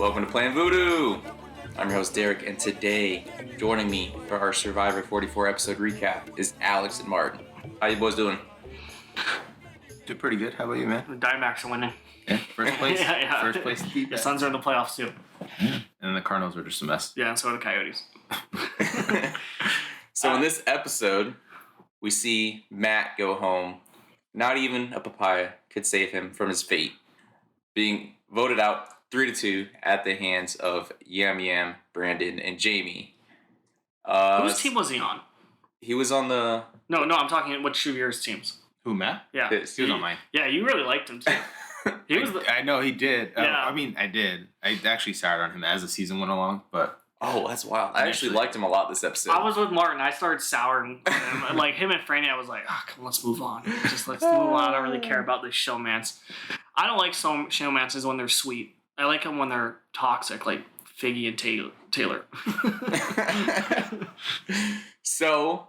Welcome to Playing Voodoo. I'm your host Derek, and today, joining me for our Survivor 44 episode recap is Alex and Martin. How you boys doing? Doing pretty good. How about you, man? The Diamondbacks are winning. Yeah, first place. Yeah. First place. The Suns are in the playoffs too. And then the Cardinals are just a mess. Yeah, and so are the Coyotes. So in this episode, we see Matt go home. Not even a papaya could save him from his fate, being voted out 3-2 at the hands of Yam, Brandon, and Jamie. Whose team was he on? He was on the... No, I'm talking which of yours teams? Who, Matt? Yeah. He was on mine. Yeah, you really liked him too. He was I know he did. Yeah. I did. I actually soured on him as the season went along, but... Oh, that's wild. I actually liked him a lot this episode. I was with Martin. I started souring him. Like him and Franny, I was like, come on, let's move on. Let's move on. I don't really care about this showmance. I don't like showmances when they're sweet. I like them when they're toxic, like Figgy and Taylor. So,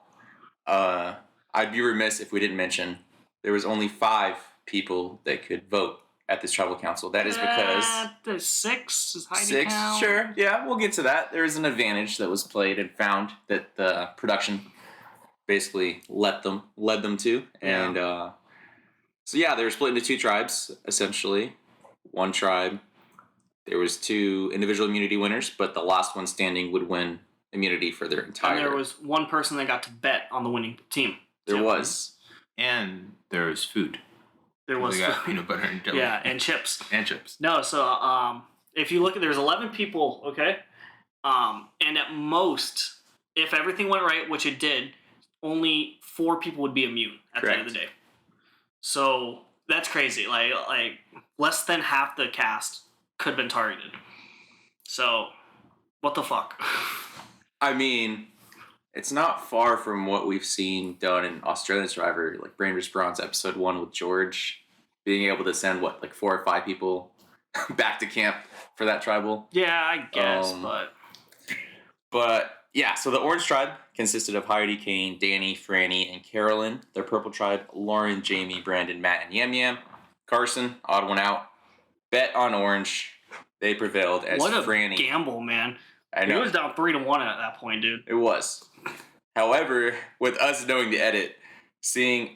I'd be remiss if we didn't mention there was only 5 people that could vote at this tribal council. That is because... There's 6. Is Heidi 6, count? sure. Yeah, we'll get to that. There is an advantage that was played and found that the production basically led them to. Yeah. And so, yeah, they were split into 2 tribes, essentially. One tribe, there was 2 individual immunity winners, but the last one standing would win immunity for their entire... And there was one person that got to bet on the winning team. There was. And there was food. There was They got peanut butter and jelly. Yeah, and chips. And chips. No, so if you look at, there's 11 people, okay? And at most, if everything went right, which it did, only 4 people would be immune at the end of the day. So that's crazy. Like less than half the cast could have been targeted. So what the fuck? I mean, it's not far from what we've seen done in Australian Survivor, like Brain vs. Bronze episode 1 with George, being able to send, 4 or 5 people back to camp for that tribal. Yeah, I guess, But, yeah, so the Orange tribe consisted of Heidi, Kane, Danny, Franny, and Carolyn. The Purple tribe, Lauren, Jamie, Brandon, Matt, and Yam. Carson, odd one out. Bet on Orange. They prevailed as Franny. What a gamble, man. I know. He was down 3-1 at that point, dude. It was. However, with us knowing the edit,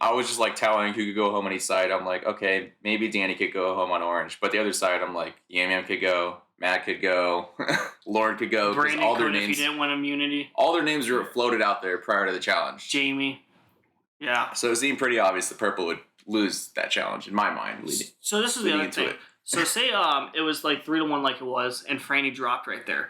I was just telling who could go home on each side. I'm like, okay, maybe Danny could go home on Orange. But the other side, I'm like, Yam could go, Matt could go, Lauren could go. Brandon all could their names, if he didn't win immunity. All their names were floated out there prior to the challenge. Jamie. Yeah. So it seemed pretty obvious the Purple would lose that challenge, in my mind. So this is the other thing. So say it was 3-1 like it was, and Franny dropped right there.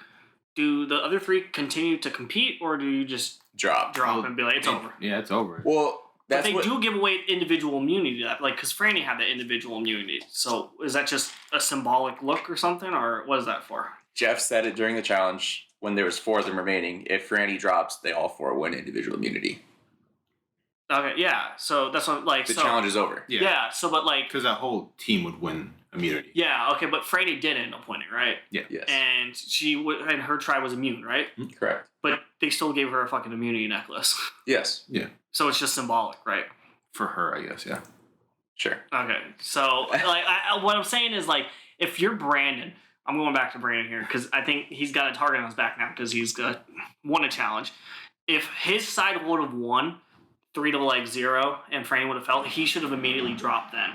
Do the other 3 continue to compete, or do you just drop and be like, it's over? Yeah, it's over. Well, but they do give away individual immunity, because Franny had that individual immunity. So is that just a symbolic look or something, or what is that for? Jeff said it during the challenge when there was 4 of them remaining. If Franny drops, they all 4 win individual immunity. Okay, yeah. So that's what the challenge is over. Yeah. So but because that whole team would win immunity. Yeah. Okay, but Franny did end up winning, right? Yeah. Yes. And her tribe was immune, right? Correct. But they still gave her a fucking immunity necklace. Yes. Yeah. So it's just symbolic, right? For her, I guess. Yeah. Sure. Okay. So what I'm saying is if you're Brandon, I'm going back to Brandon here because I think he's got a target on his back now because he's won a challenge. If his side would have won 3-0 and Franny would have felt, he should have immediately dropped then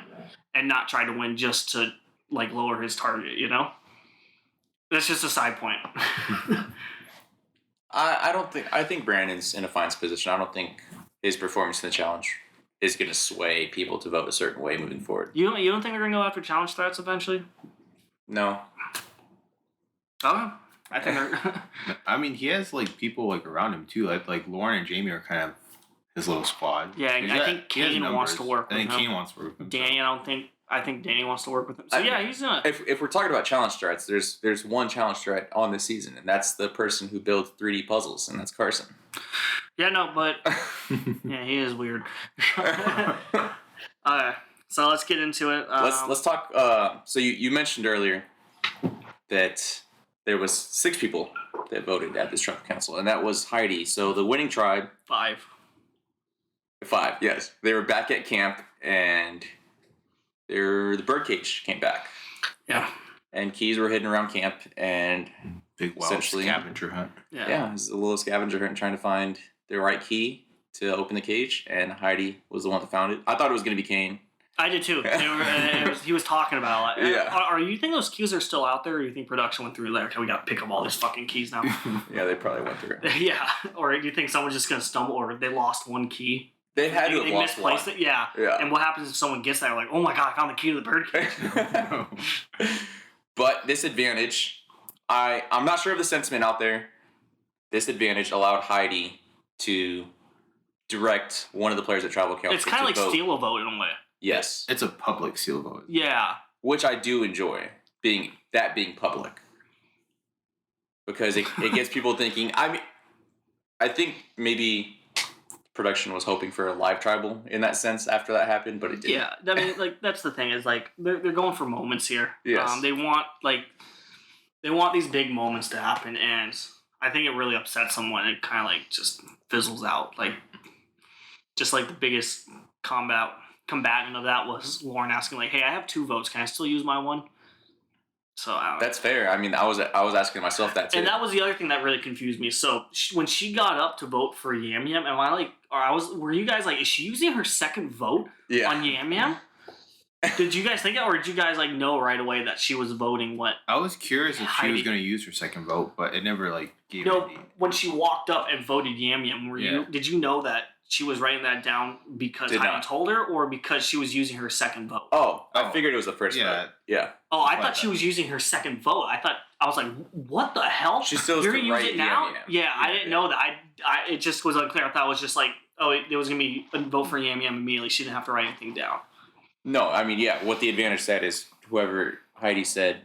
and not tried to win just to lower his target, you know? That's just a side point. I think Brandon's in a fine position. I don't think his performance in the challenge is going to sway people to vote a certain way moving forward. You don't think they're going to go after challenge threats eventually? No. Okay. I think they're... I mean, he has people around him too. Like Lauren and Jamie are kind of his little squad. Yeah, I think Kane wants to work with him. Kane wants to work with him. Danny, I think Danny wants to work with him. So he's in If we're talking about challenge threats, there's one challenge threat on this season, and that's the person who builds 3D puzzles, and that's Carson. Yeah, no, but yeah, he is weird. Alright, so let's get into it. Let's talk. So you mentioned earlier that there was 6 people that voted at this tribal council, and that was Heidi. So the winning tribe 5. 5, yes. They were back at camp, and the birdcage came back. Yeah. and keys were hidden around camp, and Big wild essentially- scavenger hunt. yeah, it was a little scavenger hunt trying to find the right key to open the cage, and Heidi was the one that found it. I thought it was going to be Kane. I did too. He was talking about it. Yeah. Are you think those keys are still out there, or you think production went through there? Okay, we got to pick up all these fucking keys now. Yeah, they probably went through. Yeah. Or do you think someone's just gonna stumble, or they lost one key? They had to have They lost one. misplaced it. Yeah. Yeah. And what happens if someone gets there? Like, oh my god, I found the key to the bird cage. But this advantage, I'm not sure of the sentiment out there. This advantage allowed Heidi to direct one of the players at Travel Council. It's kind of like vote. steal a vote in a way. Yes, It's a public seal vote. Yeah. which I do enjoy being public, because it gets people thinking. I mean, I think maybe production was hoping for a live tribal in that sense after that happened, but it didn't. Yeah. I mean, like that's the thing is like they're going for moments here. Yes. They want these big moments to happen, and I think it really upsets someone. It kind of like just fizzles out. Like just like the biggest combatant of that was Lauren asking like, "Hey, I have 2 votes. Can I still use my one?" So I don't know. That's fair. I mean, I was asking myself that too. And that was the other thing that really confused me. So when she got up to vote for Yam Yam, were you guys like, is she using her second vote yeah. on Yam Yam? Did you guys think it, or did you guys like know right away that she was voting what? I was curious if she Heidi. was going to use her second vote, but it never like gave No, any. when she walked up and voted Yam Yam, did you know that she was writing that down because Did Heidi not. told her, or because she was using her second vote? Oh, I Oh. figured it was the first Yeah. vote. Yeah. Oh, I Like thought she that. was using her second vote. I was like, what the hell? She still has You're to gonna use write it now? Yam Yam. Yeah, I Yeah, didn't yeah. know that. It just was unclear. I thought it was just like, oh, it was gonna be a vote for Yam Yam immediately. She didn't have to write anything down. No, I mean, yeah. What the advantage said is whoever Heidi said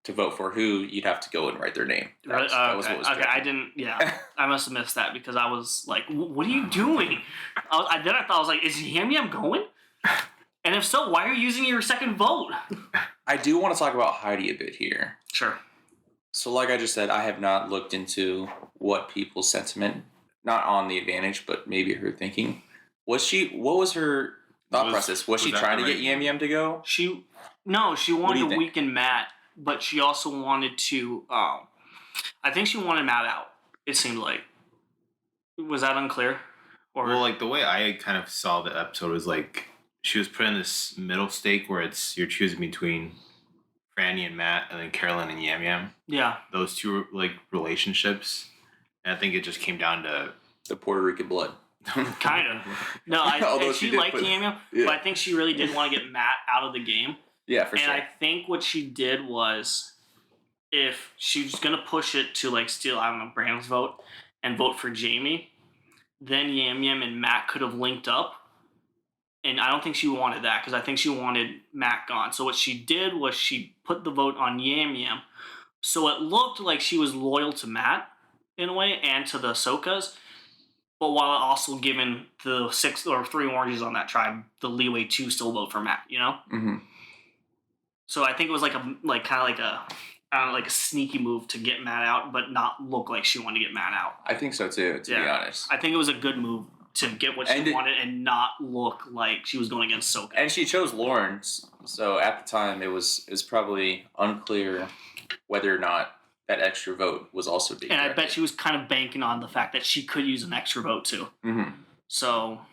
to vote for who, you'd have to go and write their name. That was what was Okay, directed. I didn't. Yeah, I must have missed that because I was like, "What are you doing?" I thought I was like, "Is Yam Yam going?" And if so, why are you using your second vote? I do want to talk about Heidi a bit here. Sure. So, like I just said, I have not looked into what people's sentiment, not on the advantage, but maybe her thinking. What was her thought process? Was she that trying the to get right Yam Yam to go? She do wanted you to think? weaken Matt, but she also wanted to. I think she wanted Matt out. It seemed like. Was that unclear? Or Well, like the way I kind of saw the episode was like she was put in this middle stake where you're choosing between Franny and Matt, and then Carolyn and Yam Yam. yeah, Those two like relationships, and I think it just came down to The Puerto Rican blood. kind of. No, Although and she she did liked put- Yam Yam, Yeah. but I think she really did want to get Matt out of the game. Yeah, for And sure. I think what she did was, if she was gonna push it to like steal, I don't know, Brandon's vote and vote for Jamie, then Yam Yam and Matt could have linked up. And I don't think she wanted that because I think she wanted Matt gone. So what she did was she put the vote on Yam Yam, so it looked like she was loyal to Matt in a way and to the Ahsokas, but while also giving the 6 or 3 oranges on that tribe the leeway to still vote for Matt. You know. Mhm. So I think it was like kind of like a I don't know, like a sneaky move to get Matt out, but not look like she wanted to get Matt out. I think so too, to be Yeah. honest. I think it was a good move to get what she And it- wanted and not look like she was going against Soka. And she chose Lawrence, so at the time it was probably unclear whether or not that extra vote was also being. And I bet she was kind of banking on the fact that she could use an extra vote too. Mm-hmm. So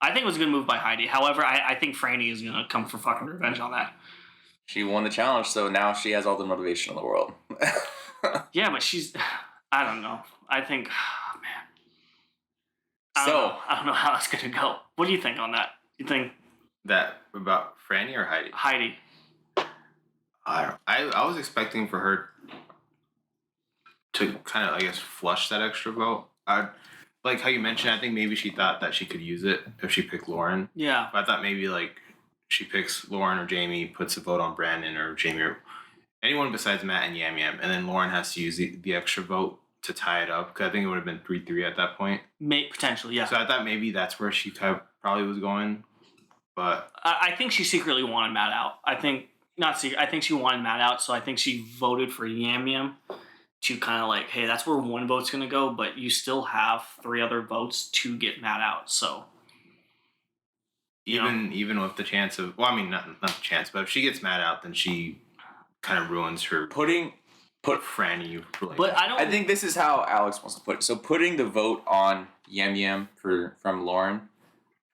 I think it was a good move by Heidi. However, I think Franny is gonna come for fucking revenge on that. She won the challenge, so now she has all the motivation in the world. Yeah, but she's I don't know. I think man. I don't know how that's gonna go. What do you think on that? You think that about Franny or Heidi. Heidi? I was expecting for her to kind of, I guess, flush that extra vote. Like how you mentioned, I think maybe she thought that she could use it if she picked Lauren. Yeah. But I thought maybe like she picks Lauren or Jamie, puts a vote on Brandon or Jamie or anyone besides Matt and Yam Yam, and then Lauren has to use the extra vote to tie it up, because I think it would have been 3-3 at that point. Potentially, yeah. So I thought maybe that's where she kind of probably was going. But I think she secretly wanted Matt out. I think she wanted Matt out, so I think she voted for Yam Yam to kind of like, hey, that's where one vote's going to go, but you still have 3 other votes to get Matt out. So you know. even with the chance of, well, I mean, not the chance, but if she gets Matt out, then she kind of ruins her put Franny. But I don't. I think this is how Alex wants to put it. So putting the vote on Yam Yam from Lauren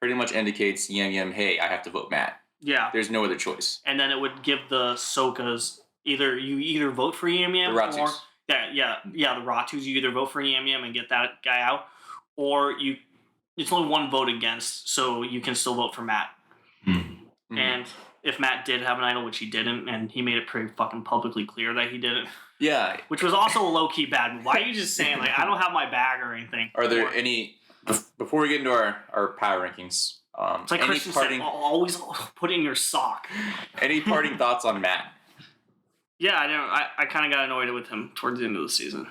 pretty much indicates Yam Yam, hey, I have to vote Matt. Yeah. There's no other choice. And then it would give the Sokas either vote for Yam Yam The Ratus. or the Ratus. You either vote for Yam Yam and get that guy out, or it's only one vote against, so you can still vote for Matt. Mm-hmm. And if Matt did have an idol, which he didn't, and he made it pretty fucking publicly clear that he didn't. Yeah. Which was also a low key bad move. Why are you just saying like I don't have my bag or anything? Are there any before we get into our power rankings? It's like Christian said, always put in your sock. Any parting thoughts on Matt? Yeah, I kind of got annoyed with him towards the end of the season.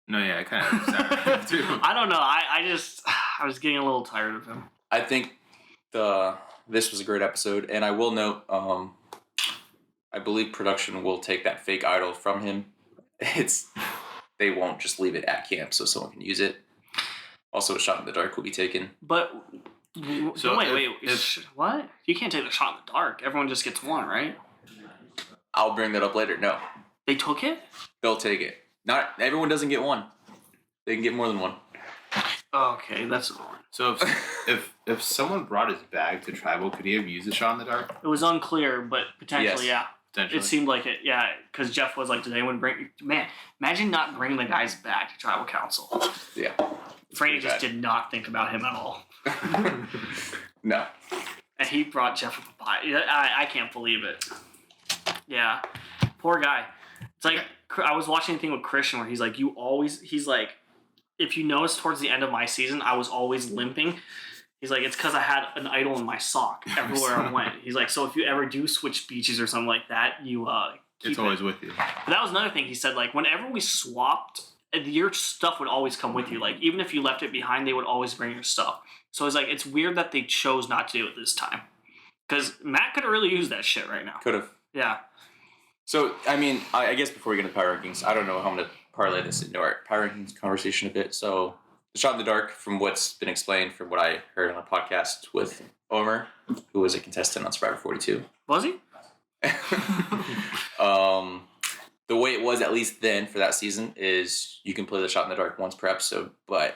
No, yeah, I kind of too. I don't know. I was getting a little tired of him. I think this was a great episode, and I will note, I believe production will take that fake idol from him. They won't just leave it at camp so someone can use it. Also, a shot in the dark will be taken. But so wait, what? You can't take the shot in the dark. Everyone just gets one, right? I'll bring that up later. No, they took it. They'll take it. Not everyone doesn't get one. They can get more than one. Okay, that's annoying. So if someone brought his bag to tribal, could he have used a shot in the dark? It was unclear, but potentially, yes. Yeah. Potentially. It seemed like it, yeah, because Jeff was like, did anyone bring... Man, imagine not bringing the guy's bag to tribal council. Yeah. Franny just did not think about him at all. No. And he brought Jeff a pie. I can't believe it. Yeah. Poor guy. It's like, I was watching a thing with Christian where he's like, he's like, if you notice towards the end of my season, I was always limping. He's like, it's because I had an idol in my sock everywhere I went. He's like, so if you ever do switch beaches or something like that, you keep it's always with you. But that was another thing he said, like, whenever we swapped, your stuff would always come with you. Like, even if you left it behind, they would always bring your stuff. So it's like, it's weird that they chose not to do it this time. Because Matt could have really used that shit right now. Could have. Yeah. So, I mean, I guess before we get into power rankings, I don't know how I'm going to parlay this into our power rankings conversation a bit. So, the shot in the dark, from what's been explained, from what I heard on a podcast with Omer, who was a contestant on Survivor 42. Was he? The way it was, at least then, for that season, is you can play the shot in the dark once per episode, but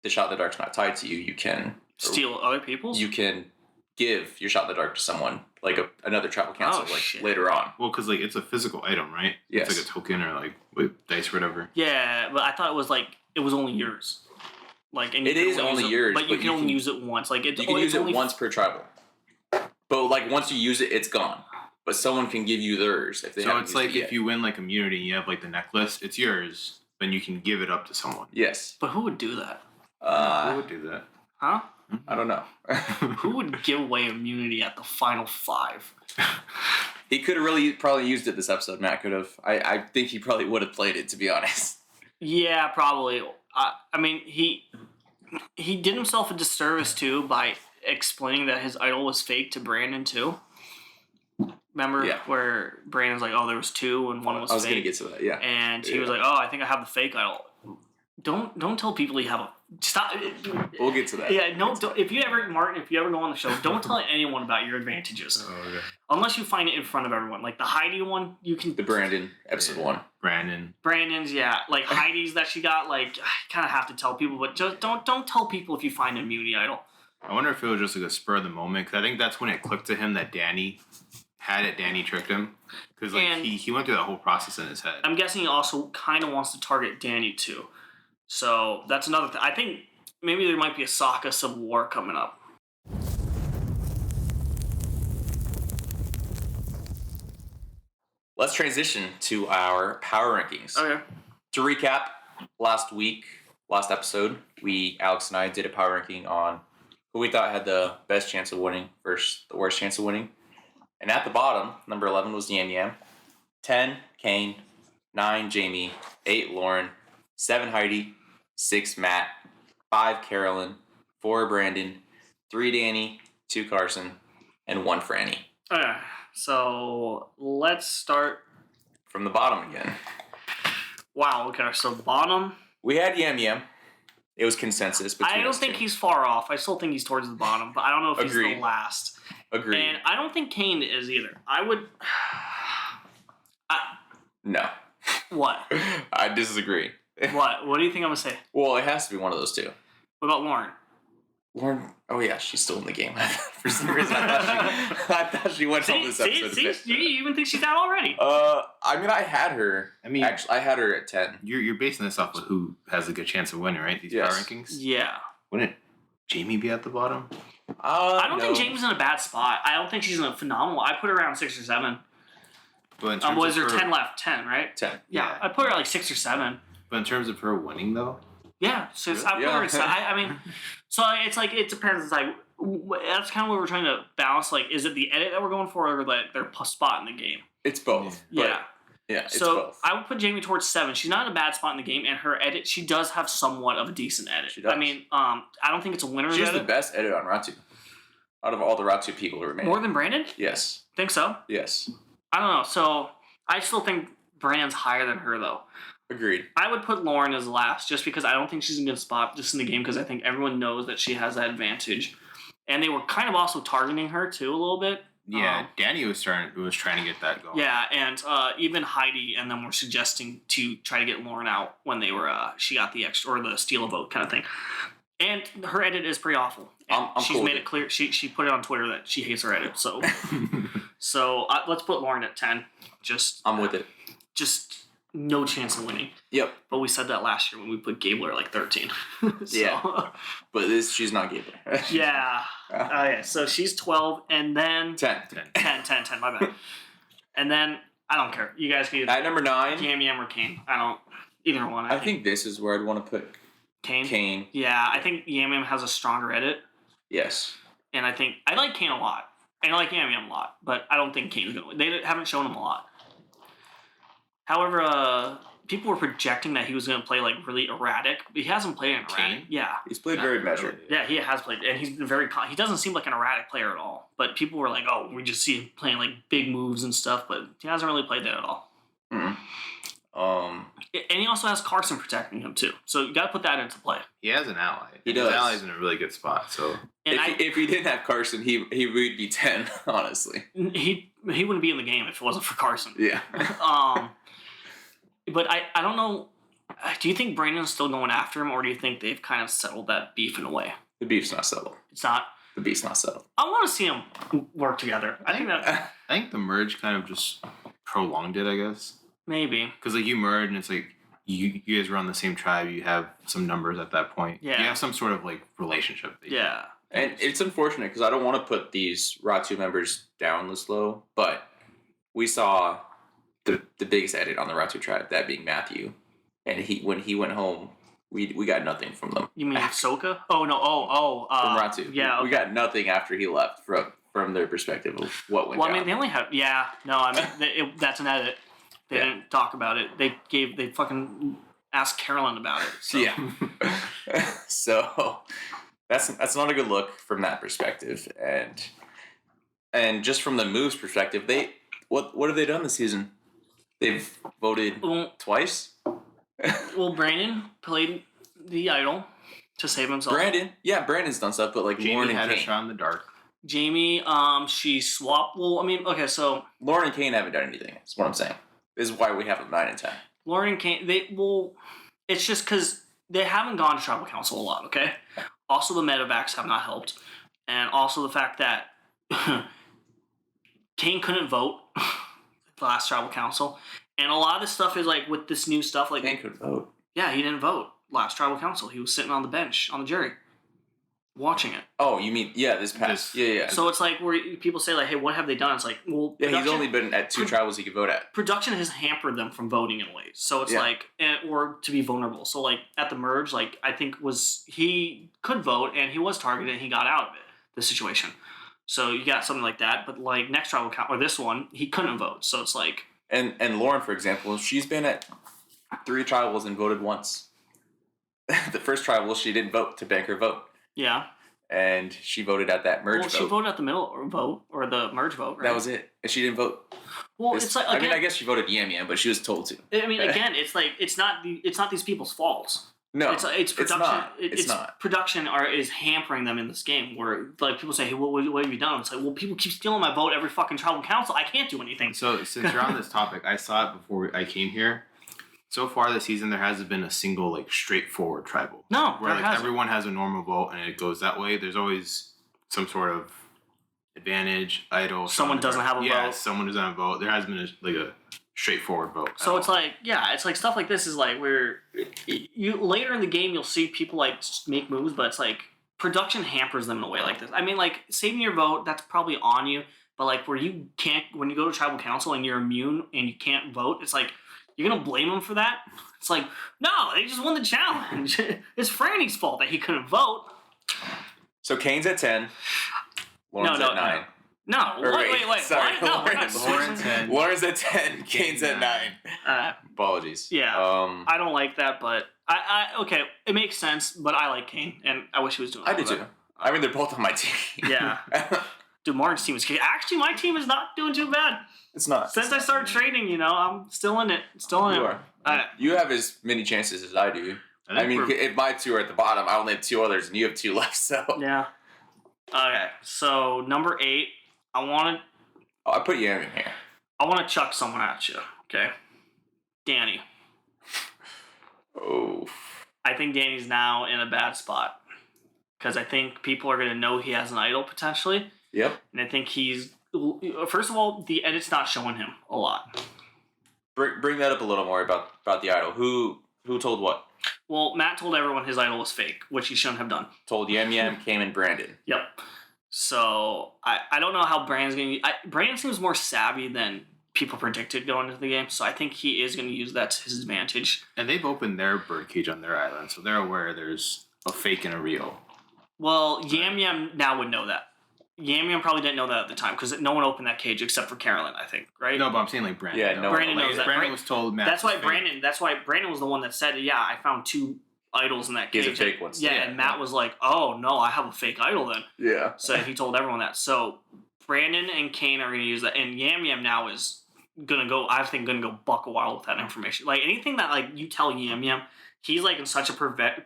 the shot in the dark's not tied to you. You can... Steal other people's? You can give your shot in the dark to someone, like another tribal council, later on. Well, because like it's a physical item, right? Yes. It's like a token or like with dice or whatever. Yeah, but I thought it was only yours. Like, and it is only yours, but you can only use it once. Like, you can use it once per tribal. But like once you use it, it's gone. But someone can give you theirs if they. So it's like if you win like immunity, and you have like the necklace. It's yours, then you can give it up to someone. Yes. But who would do that? Who would do that? Huh? I don't know. Who would give away immunity at the final 5? He could have probably used it this episode. Matt could have. I think he probably would have played it, to be honest. Yeah, probably. I mean, he did himself a disservice too by explaining that his idol was fake to Brandon too. Remember where Brandon's like, "Oh, there was 2 and one was fake." I was gonna get to that, yeah. And he was like, "Oh, I think I have the fake idol." Don't tell people you have a stop. We'll get to that. Yeah, no. If you ever go on the show, don't tell anyone about your advantages. Oh, okay. Unless you find it in front of everyone. Like the Heidi one, you can. The Brandon episode 1. Brandon's, yeah, like Heidi's that she got. Like, I kind of have to tell people, but just don't tell people if you find an immunity idol. I wonder if it was just like a spur of the moment, because I think that's when it clicked to him that Danny tricked him, because like he went through that whole process in his head. I'm guessing he also kind of wants to target Danny too. So that's another thing. I think maybe there might be a Sokka Civil War coming up. Let's transition to our power rankings. Okay. To recap, last episode, Alex and I did a power ranking on who we thought had the best chance of winning versus the worst chance of winning. And at the bottom, number 11 was Yam Yam, 10 Kane, 9 Jamie, 8 Lauren, 7 Heidi, 6 Matt, 5 Carolyn, 4 Brandon, 3 Danny, 2 Carson, and 1 Franny. Okay, so let's start from the bottom again. Wow, okay, so bottom. We had Yam Yam. It was consensus between I don't think he's far off. I still think he's towards the bottom, but I don't know if he's the last. Agreed. And I don't think Kane is either. I would... No. What? I disagree. What? What do you think I'm gonna say? Well, it has to be one of those two. What about Lauren? Lauren, oh yeah, she's still in the game. For some reason, I thought she went on this episode. You even think she's out already? I mean, I had her. I mean, actually, I had her at 10. You're basing this off of who has a good chance of winning, right? These power rankings. Yeah. Wouldn't Jamie be at the bottom? I don't think Jamie's in a bad spot. I don't think she's in a phenomenal. I put her around 6 or 7. But in terms Was of there 10 left? 10, right? 10. Yeah, I put her at like 6 or 7. But in terms of her winning, though, Yeah, so I put her at 7. I mean, so it's like it depends. It's like that's kind of what we're trying to balance. Like, is it the edit that we're going for, or like their spot in the game? It's both. Yeah. Yeah, it's so both. I would put Jamie towards 7. She's not in a bad spot in the game, and her edit, she does have somewhat of a decent edit. She does. I mean, I don't think it's a winner's She's edit. the best edit on Ratu. Out of all the Ratu people who remain. More than Brandon? Yes. Think so? Yes. I don't know. So I still think Brandon's higher than her, though. Agreed. I would put Lauren as last, just because I don't think she's in a good spot just in the game, because I think everyone knows that she has that advantage. And they were kind of also targeting her, too, a little bit. yeah, Danny was trying to get that going. Yeah, and even Heidi and them were suggesting to try to get Lauren out when they were she got the extra or the steal a vote kind of thing. And her edit is pretty awful. And I'm she's cool made with it clear. She put it on Twitter that she hates her edit. So let's put Lauren at 10. I'm with it. Just no chance of winning. Yep. But we said that last year when we put Gabler at like 13. Yeah. But she's not Gabler. Yeah. Okay, so she's 12, and then 10. 10, my bad. And then I don't care. You guys can either At number 9, Yam or Kane. I don't either one. I think this is where I'd want to put Kane. Kane. Yeah, I think Yam has a stronger edit, Yes. and I think I like Kane a lot, and I like Yam a lot, but I don't think Kane's gonna win. They haven't shown him a lot. However, people were projecting that he was gonna play like really erratic. But he hasn't played an erratic. Kane? Yeah. He's played very measured. Yeah, he has played, and he's been very. He doesn't seem like an erratic player at all. But people were like, "Oh, we just see him playing like big moves and stuff," but he hasn't really played that at all. Mm-hmm. And he also has Carson protecting him too, so you got to put that into play. He has an ally. He His does. ally's in a really good spot. So And If he didn't have Carson, he would be 10, honestly. he wouldn't be in the game if it wasn't for Carson. Yeah. But I don't know. Do you think Brandon's still going after him, or do you think they've kind of settled that beef in a way? The beef's not settled. It's not. The beef's not settled. I want to see them work together. I think that I think the merge kind of just prolonged it, I guess. maybe. Because like you merge and it's like you guys were on the same tribe. You have some numbers at that point. Yeah. You have some sort of like relationship. Yeah. And it's unfortunate because I don't want to put these Ratu members down this low, but we saw the biggest edit on the Ratu tribe, that being Matthew. And when he went home, we got nothing from them. You mean Soka? Oh no! From Ratu. Yeah. We got nothing after he left from their perspective of what went Well, down. I mean, they only have. Yeah. No, I mean, that's an edit. They Yeah. didn't talk about it. They fucking asked Carolyn about it. So. Yeah. So that's not a good look from that perspective, and just from the moves perspective, what have they done this season? They've voted twice. Well, Brandon played the idol to save himself. Brandon's done stuff, but like Jamie Lauren had and a Kane. shot in the dark. Jamie, she swapped. Well, I mean, okay, so Lauren and Kane haven't done anything. That's what I'm saying. This is why we have them 9 and 10. Lauren and Kane, it's just because they haven't gone to tribal council a lot, okay? Also, the medevacs have not helped. And also the fact that Kane couldn't vote the last tribal council. And a lot of this stuff is like with this new stuff, like Kane could vote. yeah, he didn't vote last tribal council. He was sitting on the bench on the jury, watching it. Oh, you mean this past? Yeah. So it's like where people say like, "Hey, what have they done?" It's like, well, Yeah, he's only been at 2 tribals he could vote at. production has hampered them from voting in ways. So it's Yeah. like, or to be vulnerable. So like at the merge, like I think he could vote and he was targeted and he got out of it, the situation. So you got something like that. But like next tribal count or this one, he couldn't vote. So it's like, And Lauren, for example, she's been at 3 tribals and voted once. The first tribal, she didn't vote to bank her vote. yeah. And she voted at that merge Well, vote. she voted at the middle vote or the merge vote, right? That was it. And she didn't vote. Well, it's like, again, I guess she voted Yam Yam, but she was told to. I mean, again, it's like it's not these people's faults. No, it's production. not. It's not. Production is hampering them in this game. Where like people say, "Hey, what have you done?" It's like, well, people keep stealing my vote every fucking tribal council. I can't do anything. So since you're on this topic, I saw it before I came here. So far this season, there hasn't been a single like straightforward tribal. No, where there like hasn't. everyone has a normal vote and it goes that way. There's always some sort of advantage, idol. Someone doesn't have a vote. Yeah, someone doesn't have a vote. There hasn't been a straightforward vote. So it's like, yeah, it's like stuff like this is like where you later in the game you'll see people like make moves, but it's like production hampers them in a way like this. I mean, like saving your vote, that's probably on you, but like where you can't, when you go to tribal council and you're immune and you can't vote, it's like you're gonna blame them for that. It's like, no, they just won the challenge. It's Franny's fault that he couldn't vote. So Kane's at 10. Lauren's at 9. No, Or wait. Sorry, What? No, we're not Lauren's switching. 10. Lauren's at 10. Kane's at 9. Apologies. Yeah. I don't like that, but okay, it makes sense, but I like Kane, and I wish he was doing I do too. I mean, they're both on my team. Yeah. Dude, Martin's team is kidding. Actually, my team is not doing too bad. It's not. Since I started trading, you know, I'm still in it. Still in You it. are. You have as many chances as I do. I mean, if my 2 are at the bottom, I only have 2 others, and you have 2 left, so. Yeah. Okay, so number 8, I put Yam in here. want to chuck someone at you, okay? Danny. Oh. I think Danny's now in a bad spot. Because I think people are going to know he has an idol, potentially. Yep. And I think first of all, the edit's not showing him a lot. Bring that up a little more about the idol. Who told what? Well, Matt told everyone his idol was fake, which he shouldn't have done. Told Yam, Kane, and Brandon. Yep. So I don't know how Brandon's going to. Brandon seems more savvy than people predicted going into the game, so I think he is going to use that to his advantage. And they've opened their birdcage on their island, so they're aware there's a fake and a real. Well, Yam now would know that. Yam probably didn't know that at the time because no one opened that cage except for Carolyn, I think, right? No, but I'm saying like Brandon. Yeah, no. Brandon knows that. Brandon was told Matt. That's why Brandon was the one that said, "Yeah, I found 2 idols in that cage." He has a fake one. Yeah, and Matt was like, "Oh no, I have a fake idol then." Yeah. So he told everyone that. So Brandon and Kane are going to use that, and Yam now is gonna go. I think gonna go buck a while with that information. Like anything that like you tell Yam, he's like in such a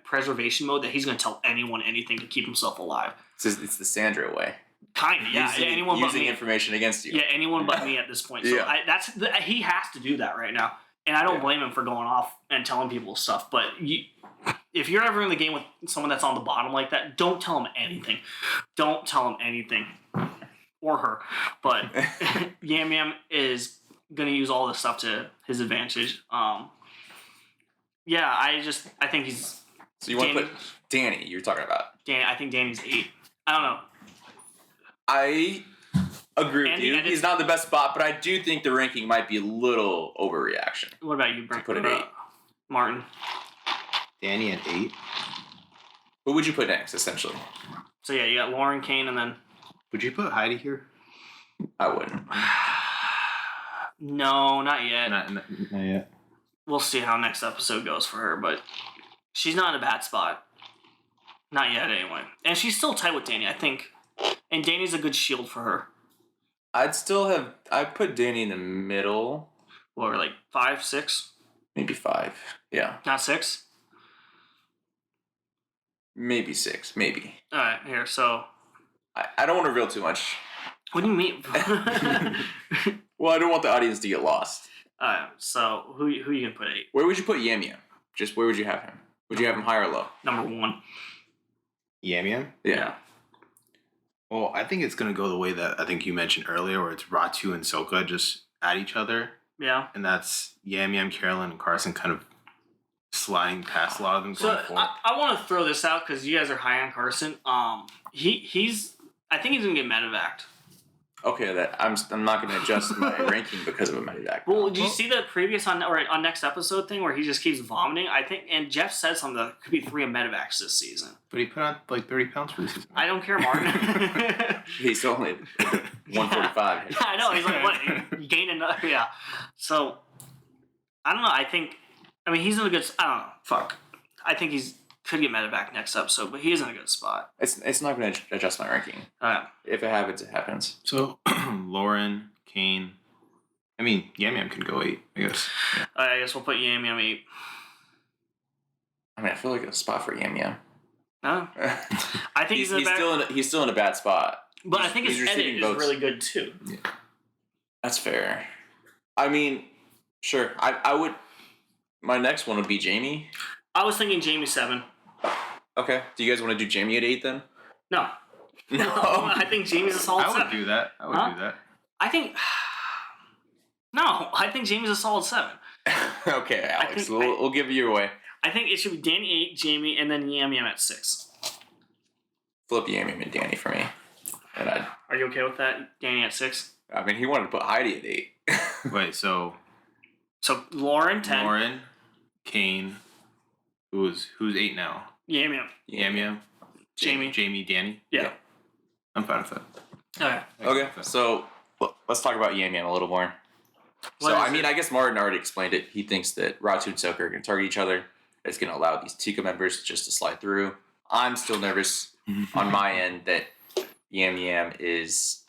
preservation mode that he's gonna tell anyone anything to keep himself alive. It's the Sandra way. Kind of, yeah. Anyone but using me. Information against you. Yeah, anyone but me at this point. So Yeah. he has to do that right now, and I don't blame him for going off and telling people stuff. But if you're ever in the game with someone that's on the bottom like that, don't tell him anything. Don't tell him anything, or her. But Yam is gonna use all this stuff to his advantage. Yeah, I think he's. So you want to put Danny? You're talking about Danny. I think Danny's 8. I don't know. I agree with you. And He's not the best spot, but I do think the ranking might be a little overreaction. What about you, Brent? Put it 8. Martin. Danny at 8. Who would you put next, essentially? So yeah, you got Lauren, Kane, and then. Would you put Heidi here? I wouldn't. No, not yet. Not yet. We'll see how next episode goes for her, but she's not in a bad spot. Not yet, anyway. And she's still tight with Danny, I think. And Danny's a good shield for her. I'd put Danny in the middle. What, like 5, 6? Maybe 5. Yeah. Not 6? Maybe 6. Maybe. Alright, here, so. I don't want to reveal too much. What do you mean? Well, I don't want the audience to get lost. Alright, so who you gonna put 8? Where would you put Yam? Just where would you have him? Would you have him high or low? Number 1. Yam? Yeah. Well, I think it's going to go the way that I think you mentioned earlier, where it's Ratu and Soka just at each other. Yeah. And that's Yam, Carolyn, and Carson kind of sliding past a lot of them. So I want to throw this out because you guys are high on Carson. I think he's going to get medevaced. Okay, I'm not going to adjust my ranking because of a medevac. Well, did you see the previous on next episode thing where he just keeps vomiting? I think, and Jeff said something that could be 3 medevacs this season. But he put on like 30 pounds for this season. I don't care, Martin. He's only 145. Yeah, I know. He's like, what? He gained enough. Yeah. So, I don't know. I mean, he's in a good. I don't know. Fuck. I think could get medevac next episode, but he is in a good spot. It's not going to adjust my ranking. If it happens, it happens. So, Lauren, Kane. I mean, Yam can go 8, I guess. Yeah. I guess we'll put Yam 8. I mean, I feel like a spot for Yam Yam. No, I think he's still in a bad spot. But I think his edit is really good too. Yeah. That's fair. I mean, sure. I would. My next one would be Jamie. I was thinking Jamie 7. Okay. Do you guys want to do Jamie at 8 then? No. No. I think Jamie's a solid 7. I would do that. I think. No, I think Jamie's a solid 7. Okay, Alex. We'll give you your way. I think it should be Danny 8, Jamie, and then Yam Yam at 6. Flip Yam Yam and Danny for me. And Are you okay with that? Danny at 6? I mean, he wanted to put Heidi at 8. Wait, so Lauren 10. Lauren, Kane, who's 8 now? Yam Yam. Yam. Jamie, Danny. Yeah. I'm fine with that. Okay. So let's talk about Yam Yam a little more. I guess Martin already explained it. He thinks that Ratu and Soka are going to target each other. It's going to allow these Tika members just to slide through. I'm still nervous on my end that Yam Yam his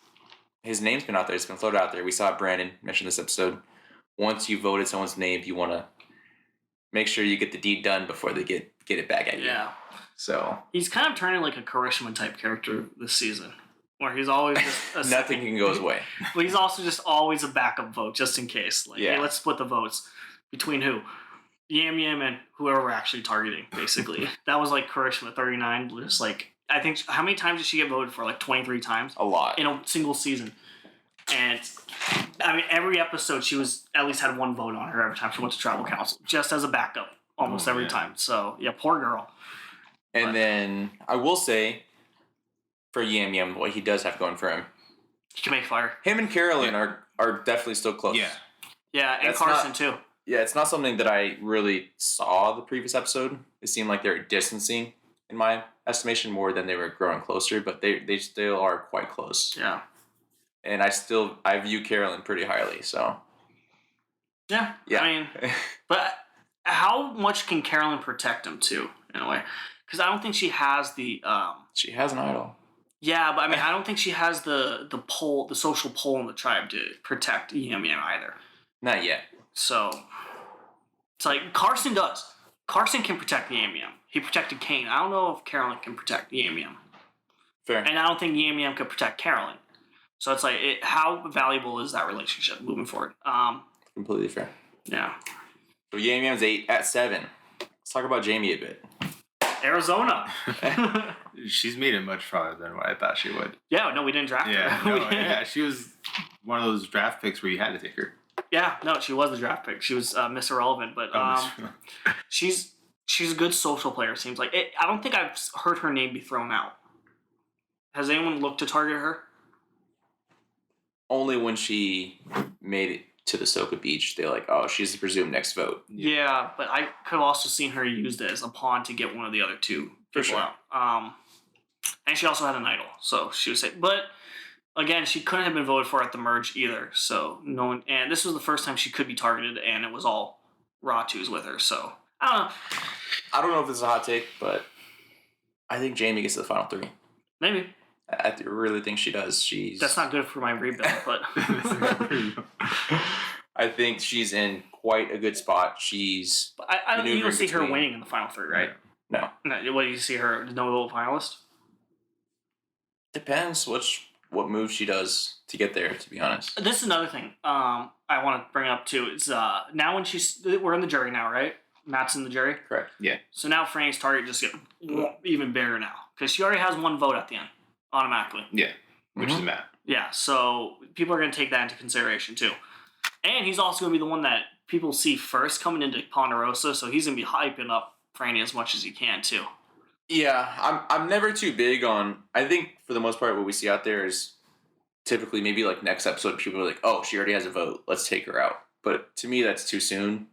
name's been out there. It's been floated out there. We saw Brandon mention this episode. Once you voted someone's name, you want to make sure you get the deed done before they get it back at you. Yeah. So he's kind of turning like a Karishma type character this season, where he's always just nothing can go his way. But he's also just always a backup vote, just in case. Like, hey, let's split the votes between who, Yam Yam and whoever we're actually targeting. Basically, that was like Karishma 39. Just like I think how many times did she get voted for? Like 23 times. A lot in a single season. And I mean, every episode she was at least had one vote on her every time she went to tribal council, just as a backup, almost every time. So yeah, poor girl. And then I will say, for Yam Yam, what he does have going for him, he can make fire. Him and Carolyn are definitely still close. Yeah, and Carson too. Yeah, it's not something that I really saw the previous episode. It seemed like they were distancing, in my estimation, more than they were growing closer. But they still are quite close. Yeah. And I view Carolyn pretty highly. So. Yeah. I mean, but how much can Carolyn protect him too, in a way? Because I don't think she has the. She has an idol. Yeah, but I mean, I don't think she has the social pull in the tribe to protect Yam Yam either. Not yet. So it's like Carson does. Carson can protect Yam Yam. He protected Kane. I don't know if Carolyn can protect Yam Yam. Fair. And I don't think Yam Yam could protect Carolyn. So it's like, how valuable is that relationship moving forward? Completely fair. Yeah. So Yam Yam's 8 at 7. Let's talk about Jamie a bit. Arizona. She's made it much farther than what I thought she would. Yeah, no, we didn't draft her. She was one of those draft picks where you had to take her. Yeah, no, she was the draft pick. She was Miss Irrelevant, but she's a good social player. It seems like I don't think I've heard her name be thrown out. Has anyone looked to target her? Only when she made it to the Soka Beach, they're like, "Oh, she's the presumed next vote." Yeah, but I could have also seen her used as a pawn to get one of the other two people out. And she also had an idol, so she was safe. But again, she couldn't have been voted for at the merge either. So no one, and this was the first time she could be targeted, and it was all Ratu's with her. So I don't know. I don't know if this is a hot take, but I think Jamie gets to the final 3. Maybe. I really think she does. That's not good for my rebuild, but I think she's in quite a good spot. I don't even see her winning in the final 3, right? No. What do you see her no vote finalist? Depends what move she does to get there. To be honest, this is another thing I want to bring up too. It's now when we're in the jury now, right? Matt's in the jury. Correct. Yeah. So now Franny's target just get even bigger now because she already has one vote at the end automatically. Yeah, which is Matt. Yeah, so people are going to take that into consideration too, and he's also going to be the one that people see first coming into Ponderosa, so he's going to be hyping up Franny as much as he can too. Yeah, I'm never too big on. I think for the most part, what we see out there is typically maybe like next episode, people are like, "Oh, she already has a vote. Let's take her out." But to me, that's too soon.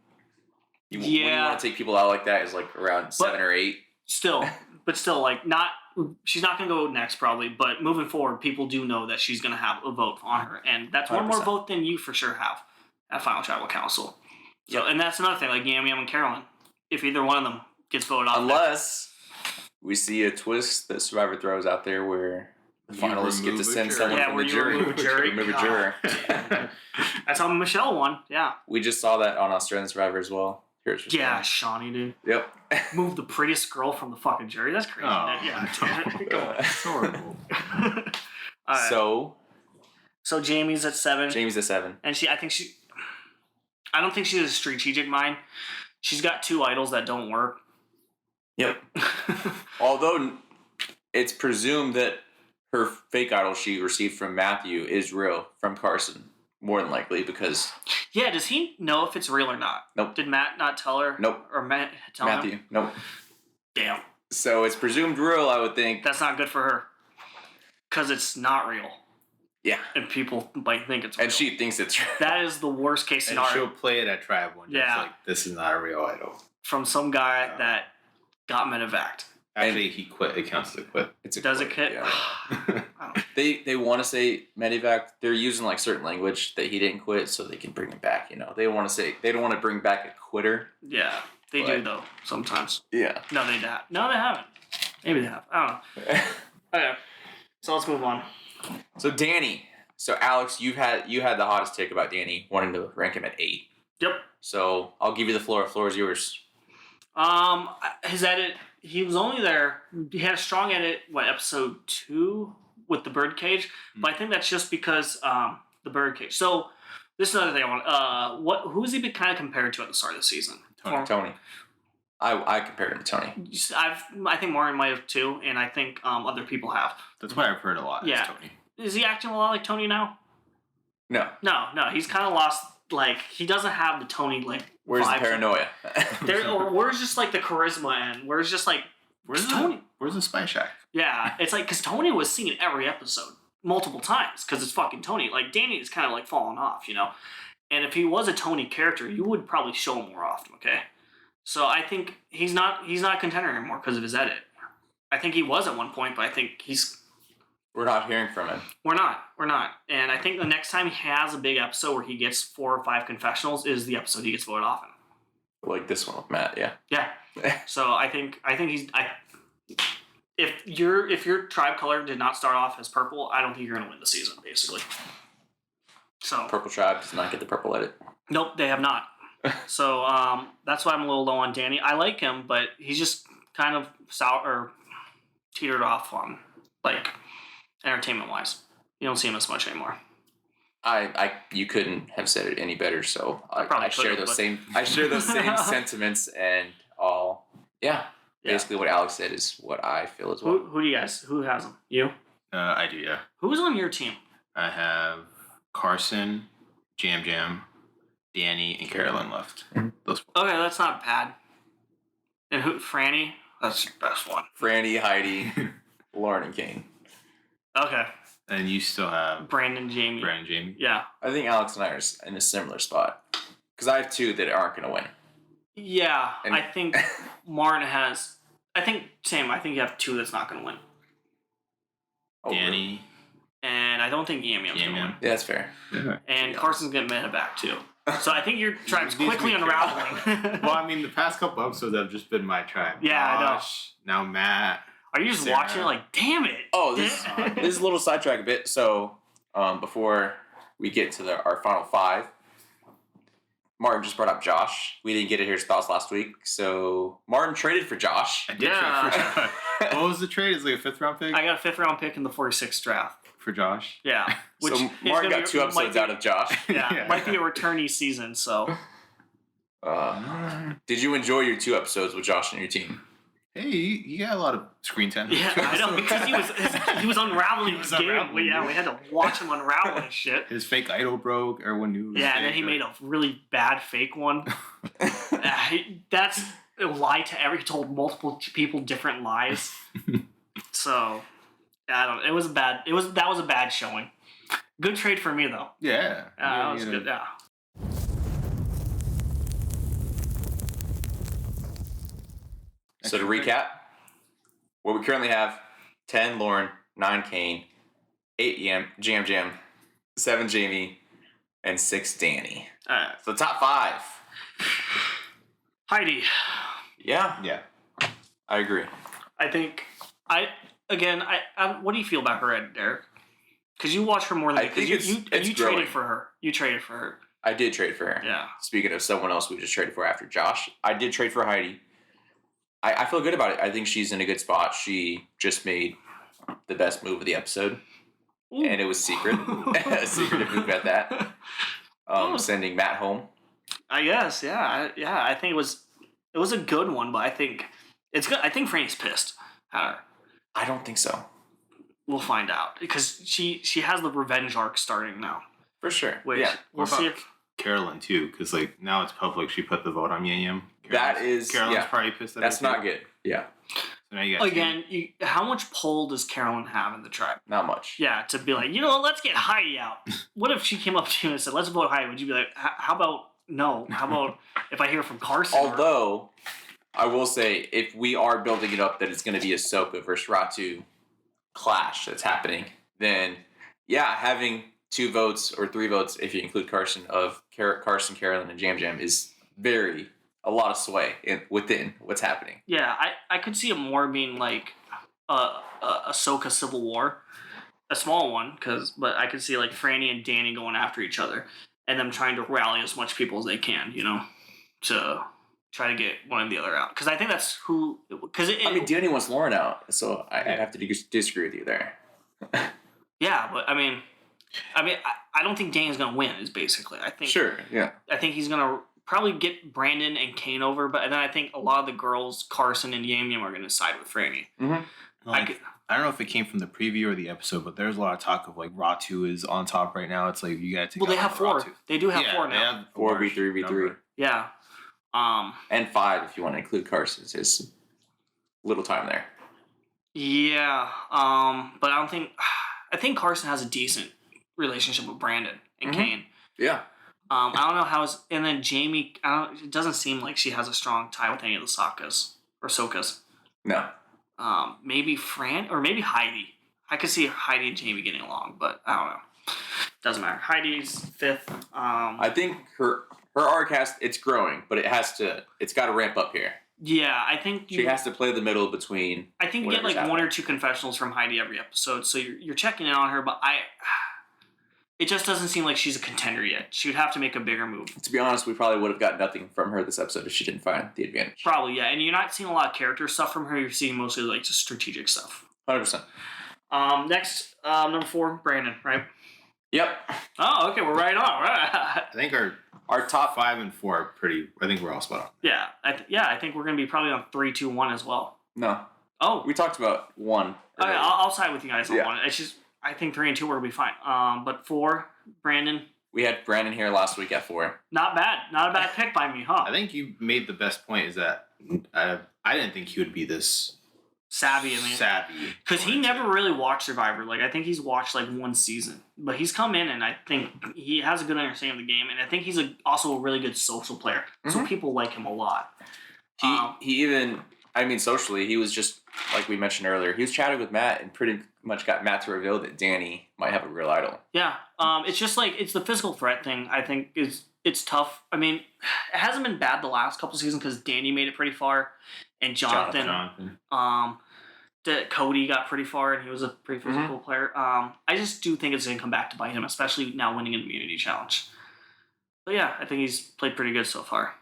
When you want to take people out like that is like around 7 or 8. Still, like not. She's not going to go next probably, but moving forward, people do know that she's going to have a vote on her, and that's 100%. One more vote than you for sure have at Final Tribal Council. So, and that's another thing, like Yam Yam and Carolyn. If either one of them gets voted off, unless we see a twist that Survivor throws out there where the finalists get to send someone from the jury. Remove a juror. That's how Michelle won. Yeah. We just saw that on Australian Survivor as well. Here's just Yeah, Shawnee, dude. Yep. Move the prettiest girl from the fucking jury. That's crazy. Oh, dude. Yeah. no. Come on. It's horrible. All right. So Jamie's at 7. Jamie's a 7. And I don't think she's a strategic mind. She's got 2 idols that don't work. Yep. Although it's presumed that her fake idol she received from Matthew is real from Carson, more than likely, because Yeah, does he know if it's real or not? Nope. Did Matt not tell her? Nope. Or Matt tell Matthew, him? nope. Damn. So it's presumed real, I would think. That's not good for her. Because it's not real. Yeah. And people might think it's real. And she thinks it's real. That is the worst case And scenario. she'll play it at Tribe one day. Yeah. It's like, this is not a real idol. From some guy that got medevaced. Actually, he quit. It counts as a quit. It's a Does it quit, kid? yeah. I don't know. They want to say medevac. They're using like certain language that he didn't quit, so they can bring him back. You know, they want to say they don't want to bring back a quitter. Yeah, they do But- though sometimes. Yeah. No, they have. No, they haven't. Maybe they have. I don't know. Okay, so let's move on. So Danny. So Alex, you had the hottest take about Danny, wanting to rank him at 8. Yep. So I'll give you the floor. Floor is yours. His edit. He was only there. He had a strong edit. What, episode 2 with the birdcage? But I think that's just because the birdcage. So this is another thing I want. Who has he been kind of compared to at the start of the season? Tony. I compared him to Tony. I think Maureen might have too, and I think other people have. That's what I've heard a lot. Yeah. Is Tony. Is he acting a lot like Tony now? No. No. He's kind of lost. Like, he doesn't have the Tony like. Where's the vibes. paranoia? Or where's just like the charisma and where's just like Where's Tony? Where's the Spy Shack? Yeah, it's like because Tony was seen in every episode multiple times because it's fucking Tony. Like Danny is kind of like falling off, you know. And if he was a Tony character, you would probably show him more often. Okay, so I think he's not a contender anymore because of his edit. I think he was at one point, but I think We're not hearing from him. we're not. And I think the next time he has a big episode where he gets 4 or 5 confessionals is the episode he gets voted off in. Like this one with Matt, yeah. Yeah. So I think he's if your tribe color did not start off as purple, I don't think you're gonna win the season, basically. So Purple Tribe does not get the purple edit. nope, they have not. So that's why I'm a little low on Danny. I like him, but he's just kind of sour or teetered off on like entertainment wise. You don't see him as much anymore. You couldn't have said it any better, so probably I share could've, those but- same sentiments and all. Yeah. Basically, what Alex said is what I feel as well. Who has him? You? I do, yeah. Who's on your team? I have Carson, Jam, Danny, and Carolyn left. Those 4. Okay, that's not bad. And who? Franny? That's the best one. Franny, Heidi, Lauren, and Kane. Okay. And you still have Brandon, Jamie. Jamie. Yeah. I think Alex and I are in a similar spot because I have 2 that aren't going to win. Yeah, And- I think Martin has. I think same. I think you have 2 that's not going to win, Oh, really? Danny. and I don't think Yam Yam's going to win. Yeah, that's fair. Yeah. And Carson's getting meta back too. So I think your tribe's These quickly be unraveling. Well, I mean, the past couple episodes have just been my tribe. Yeah, I know. Josh, now Matt. Are you just Sarah. watching it like, damn it? Oh, this is a little sidetrack a bit. So before we get to our final 5, Martin just brought up Josh. We didn't get his thoughts last week, so Martin traded for Josh. I did Yeah. trade for Josh. What was the trade? Is it like a 5th round pick I got a 5th round pick in the 46th draft. for Josh? Yeah, So is Martin gonna got be- 2 might episodes be- out of Josh. Yeah, Yeah. might be a returnee season. So Did you enjoy your 2 episodes with Josh and your team? Hey, you got a lot of screen time. yeah, I know because he was unraveling He was his game. unraveling, Yeah, dude. we had to watch him unravel his shit. His fake idol broke. Everyone knew. It was Yeah, and then fake, he made a really bad fake one. That's a lie to he told multiple people different lies. So, I don't. It was a bad. That was a bad showing. Good trade for me though. Yeah. That was good. Yeah. So to recap, what we currently have: 10 Lauren, 9 Kane, 8 Jam, 7 Jamie, and 6 Danny. So top 5. Heidi, Yeah, Yeah. I agree. I think what do you feel about her, Derek? Because you watch her more than I think you it's traded growing. for her. You traded for her. I did trade for her. Yeah. Speaking of someone else we just traded for after Josh, I did trade for Heidi. I feel good about it. I think she's in a good spot. She just made the best move of the episode, Ooh. and it was secret. A secretive move at that. Sending Matt home. I guess, yeah. I think it was a good one, but I think it's good. I think Franny's pissed at her. I don't think so. We'll find out because she has the revenge arc starting now. For sure. Which Yeah. we'll see if Carolyn too, because like now it's public. She put the vote on Yam Yam. Carolyn's yeah. probably pissed at That's her. not good. Yeah. So now you got again. How much pull does Carolyn have in the tribe? Not much. Yeah, to be like, let's get Heidi out. What if she came up to you and said, "Let's vote Heidi"? Would you be like, "How about no? How about if I hear from Carson?" Although, I will say, if we are building it up that it's going to be a Ahsoka versus Ratu clash that's happening, then yeah, having 2 votes or 3 votes, if you include Carson, of Carson, Carolyn, and Jam Jam is a lot of sway within what's happening. Yeah, I could see it more being like a Ahsoka Civil War, a small one, but I could see like Franny and Danny going after each other and them trying to rally as much people as they can, to try to get one or the other out. Because I think that's who. Because Danny wants Lauren out, so I have to disagree with you there. Yeah, but I don't think Danny's gonna win. Is basically I think. Sure. Yeah. I think he's gonna probably get Brandon and Kane over, but then I think a lot of the girls, Carson and Yam Yam, are gonna side with Franny. Mm-hmm. I don't know if it came from the preview or the episode, but there's a lot of talk of like Ratu is on top right now. It's like you gotta take. Well, they have 4. Ratu. They do have 4 now. They have 4v3v3. Yeah. And 5 if you want to include Carson's. His little time there. Yeah. But I think Carson has a decent relationship with Brandon and Kane. Yeah. I don't know how and then Jamie. It doesn't seem like she has a strong tie with any of the Sokas. No. Maybe Fran or maybe Heidi. I could see Heidi and Jamie getting along, but I don't know. Doesn't matter. Heidi's 5th. I think her arc it's growing, but it's got to ramp up here. Yeah, I think she has to play the middle between. I think you get like 1 or 2 confessionals from Heidi every episode, so you're checking in on her, but it just doesn't seem like she's a contender yet. She would have to make a bigger move. To be honest, we probably would have got nothing from her this episode if she didn't find the advantage. Probably, yeah. And you're not seeing a lot of character stuff from her. You're seeing mostly like just strategic stuff. 100%. Next, number 4, Brandon, right? Yep. Oh, okay. We're right on. Right. I think our top 5 and 4 are pretty. I think we're all spot on. Yeah. I think we're gonna be probably on 3, 2, 1 as well. No. Oh. We talked about 1. Okay, I'll side with you guys on 1. It's just I think 3 and 2 will be fine. But 4, Brandon. We had Brandon here last week at 4. Not bad. Not a bad pick by me, huh? I think you made the best point. Is that I didn't think he would be this savvy. Because he never really watched Survivor. Like I think he's watched like 1 season, but he's come in and I think he has a good understanding of the game, and I think he's also a really good social player. So people like him a lot. He even. Socially, he was just, like we mentioned earlier, he was chatting with Matt and pretty much got Matt to reveal that Danny might have a real idol. Yeah. It's just like, it's the physical threat thing, I think, it's tough. It hasn't been bad the last couple seasons because Danny made it pretty far. And Jonathan. Cody got pretty far and he was a pretty physical player. I just do think it's going to come back to bite him, especially now winning an immunity challenge. But yeah, I think he's played pretty good so far.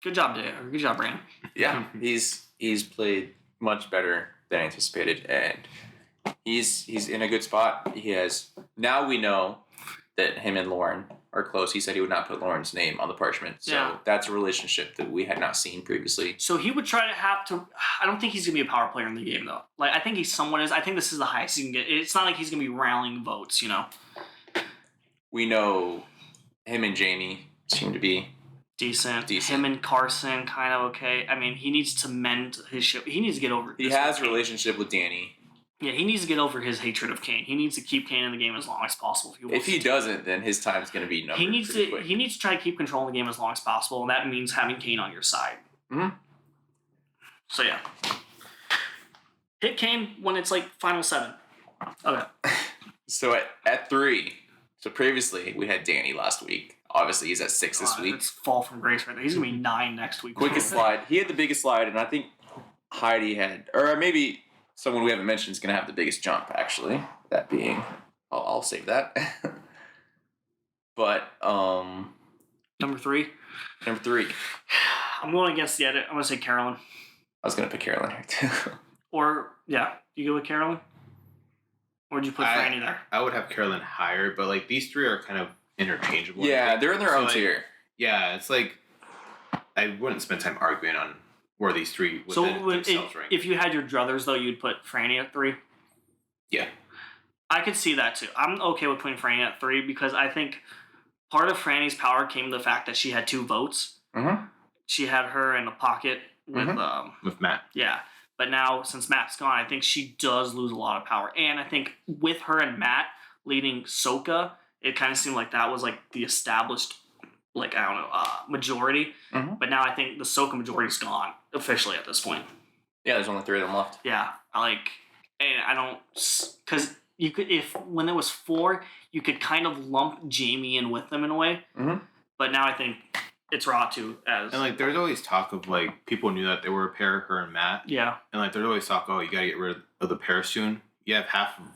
Good job, Good job, Brandon. Yeah, he's played much better than anticipated, and he's in a good spot. Now we know that him and Lauren are close. He said he would not put Lauren's name on the parchment, so that's a relationship that we had not seen previously. So he would try to I don't think he's gonna be a power player in the game though. Like I think he somewhat is. I think this is the highest he can get. It's not like he's gonna be rallying votes, We know him and Jamie seem to be decent. Him and Carson, kind of okay. He needs to mend his ship. He needs to get over. He has a relationship with Danny. Yeah, he needs to get over his hatred of Kane. He needs to keep Kane in the game as long as possible. If he doesn't, then his time's going to be numbered. He needs to try to keep control of the game as long as possible, and that means having Kane on your side. Mm-hmm. So yeah, hit Kane when it's like final 7. Okay. So at 3. So previously we had Danny last week. Obviously, he's at 6 this week. It's fall from grace right there. He's going to be 9 next week. Quickest slide. He had the biggest slide, and I think Heidi had... Or maybe someone we haven't mentioned is going to have the biggest jump, actually. That being... I'll save that. But Number 3. number 3, I'm going against the edit. I'm going to say Carolyn. I was gonna put Carolyn here too. Or, yeah, you go with Carolyn? Or would you put Franny there? I would have Carolyn higher, but like these 3 are kind of interchangeable. Yeah, they're in their own like, tier. Yeah, it's like I wouldn't spend time arguing on where these 3 within themselves rank. If you had your druthers, though, you'd put Franny at 3? Yeah. I could see that, too. I'm okay with putting Franny at 3 because I think part of Franny's power came to the fact that she had 2 votes. Mm-hmm. She had her in a pocket with Matt. Yeah. But now, since Matt's gone, I think she does lose a lot of power. And I think with her and Matt leading Soka, it kind of seemed like that was like the established, like, I don't know, majority. Mm-hmm. But now I think the Soka majority's gone officially at this point. Yeah, there's only 3 of them left. Yeah. And I don't, because you could, when there was 4, you could kind of lump Jamie in with them in a way. Mm-hmm. But now I think it's Ratu as. And like, there's always talk of like people knew that they were a pair, her and Matt. Yeah. And like, there's always talk, oh, you gotta get rid of the pair soon. You have half of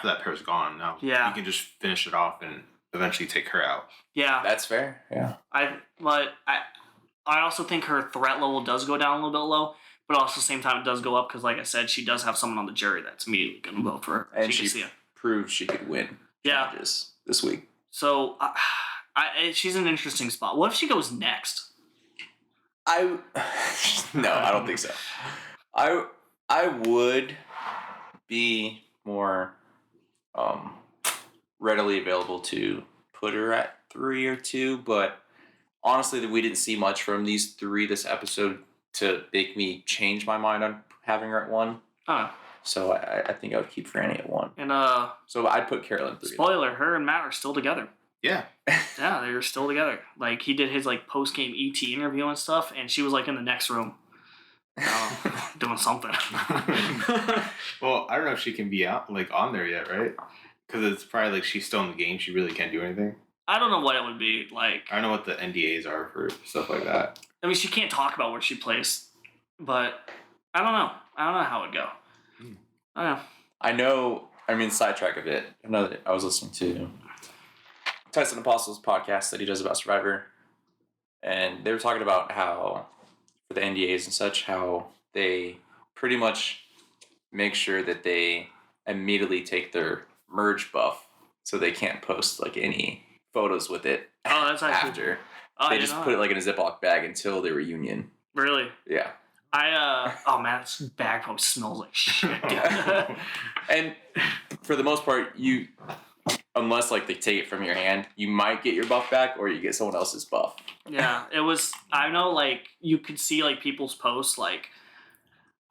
that pair's gone now. Yeah. You can just finish it off and eventually take her out. Yeah. That's fair. Yeah. But I also think her threat level does go down a little bit low, but also at the same time it does go up because, like I said, she does have someone on the jury that's immediately going to vote for her. And she she proved she could win. Yeah. This week. So she's in an interesting spot. What if she goes next? No, I don't think so. I would be more readily available to put her at 3 or 2, but honestly, we didn't see much from these 3 this episode to make me change my mind on having her at 1. Huh. So I think I would keep Franny at 1. And so I'd put Carolyn 3. Spoiler: her and Matt are still together. Yeah. Yeah, they're still together. Like, he did his like post game ET interview and stuff, and she was like in the next room, doing something. Well, I don't know if she can be out like on there yet, right? Because it's probably like she's still in the game. She really can't do anything. I don't know what it would be like. I don't know what the NDAs are for stuff like that. I mean, she can't talk about where she plays, but I don't know. I don't know how it'd go. I don't know. I know. I mean, sidetrack a bit. I was listening to Tyson Apostle's podcast that he does about Survivor, and they were talking about how for the NDAs and such, how they pretty much make sure that they immediately take their merge buff, so they can't post like any photos with it. Oh, that's actually after. Oh, They just put it like in a Ziploc bag until the reunion. Really? Yeah. Oh man, this bag probably smells like shit. And for the most part, unless like they take it from your hand, you might get your buff back, or you get someone else's buff. Yeah, it was. I know, like you could see like people's posts. Like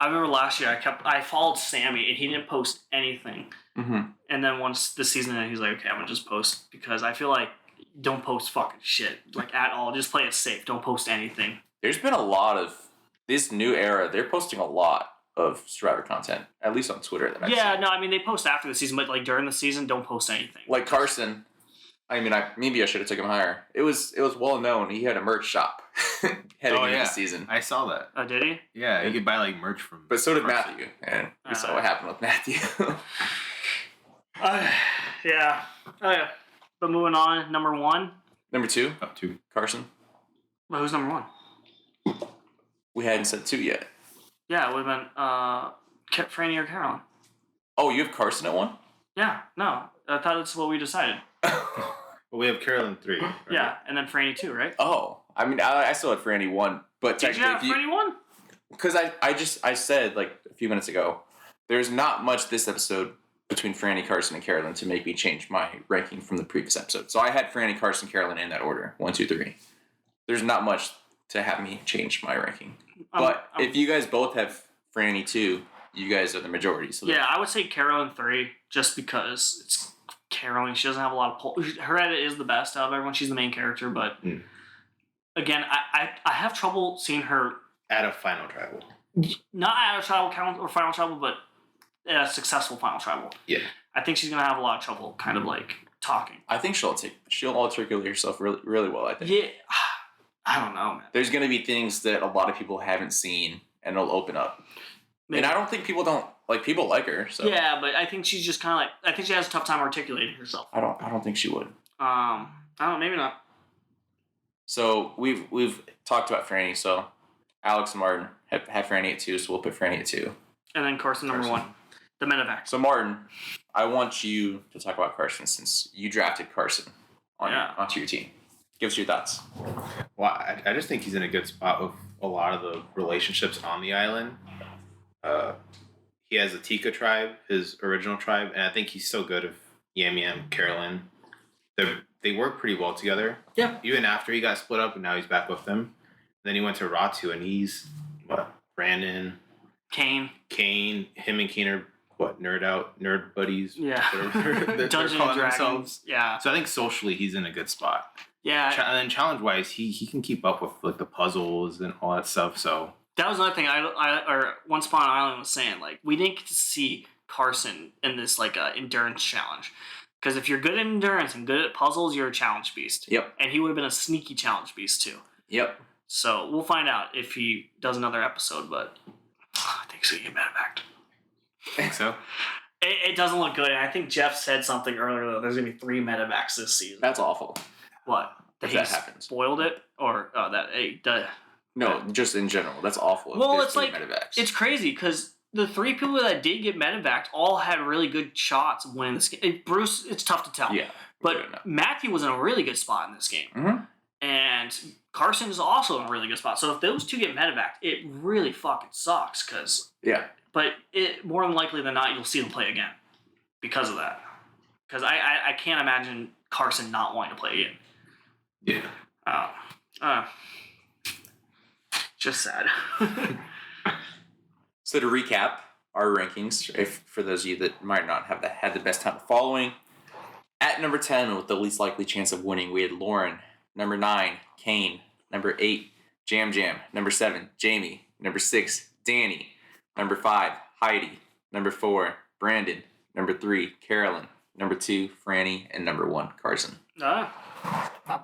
I remember last year, I followed Sammy, and he didn't post anything. Mm-hmm. And then once the season ended, he's like, "Okay, I'm gonna just post," because I feel like don't post fucking shit like at all. Just play it safe. Don't post anything. There's been a lot of this new era. They're posting a lot of Survivor content, at least on Twitter. That I've seen. No, I mean they post after the season, but like during the season, don't post anything. Like Carson, I mean, maybe I should have took him higher. It was well known he had a merch shop heading into the season. I saw that. Oh, did he? Yeah, you could buy like merch from. But so did Carson. Matthew, and we saw what happened with Matthew. Yeah. Oh yeah. But moving on, number 1. Number 2, Up 2. Carson. Well, who's number 1? We hadn't said 2 yet. Yeah, it would have been Franny or Carolyn. Oh, you have Carson at 1? Yeah, no. I thought that's what we decided. Well, we have Carolyn 3. Right? Yeah, and then Franny 2, right? Oh, I mean, I still had Franny 1, but Did you have technically, Franny 1? because I said like a few minutes ago, there's not much this episode between Franny, Carson, and Carolyn to make me change my ranking from the previous episode. So I had Franny, Carson, Carolyn in that order, 1, 2, 3. There's not much to have me change my ranking. But if you guys both have Franny 2, you guys are the majority. So yeah, I would say Carolyn 3, just because it's Carolyn. She doesn't have a lot of her edit is the best out of everyone. She's the main character, but again, I have trouble seeing her at a final tribal. Not at a tribal count or final tribal, but a successful final tribal. Yeah, I think she's gonna have a lot of trouble, kind of like talking. I think she'll articulate herself really, really well. I think. Yeah, I don't know, man. There's gonna be things that a lot of people haven't seen, and it'll open up. Maybe. And I don't think people like her. So yeah, but I think she's just kind of like I think she has a tough time articulating herself. I don't think she would. I don't know, maybe not. So we've talked about Franny. So Alex and Martin have Franny at 2, so we'll put Franny at 2. And then Carson number 1. The medevac. So Martin, I want you to talk about Carson since you drafted Carson onto your team. Give us your thoughts. Well, I just think he's in a good spot with a lot of the relationships on the island. He has the Tika tribe, his original tribe, and I think he's so good with Yam Yam, Carolyn. They work pretty well together. Yeah. Even after he got split up, and now he's back with them. Then he went to Ratu, and he's Brandon, Kane, him and Kane are nerd buddies. Yeah. Whatever they're Dungeons and calling Dragons. themselves. Yeah. So I think socially he's in a good spot. Yeah. And then challenge wise, he can keep up with like the puzzles and all that stuff. So That was another thing or Once Upon an Island was saying, like, we didn't get to see Carson in this like endurance challenge. Because if you're good at endurance and good at puzzles, you're a challenge beast. Yep. And he would have been a sneaky challenge beast too. Yep. So we'll find out if he does another episode, but I think he's going to get medevaced. think so. It doesn't look good. And I think Jeff said something earlier that there's going to be 3 medevacs this season. That's awful. What? If that happens. Spoiled it? Or No, just in general. That's awful. Well, it's like, medevacs. it's crazy because the 3 people that did get medevaced all had really good shots of winning this game. Bruce, it's tough to tell. Yeah. But Matthew was in a really good spot in this game. Mm-hmm. And Carson is also in a really good spot. So if those 2 get medevaced, it really fucking sucks. But more than likely than not, you'll see them play again because of that. Because I can't imagine Carson not wanting to play again. Yeah. Just sad. So to recap our rankings, if for those of you that might not have had the best time following, at number 10 with the least likely chance of winning, we had Lauren. Number 9, Kane. Number 8, Jam Jam. Number 7, Jamie. Number 6, Danny. Number 5, Heidi. Number 4, Brandon. Number 3, Carolyn. Number 2, Franny. And number 1, Carson. Not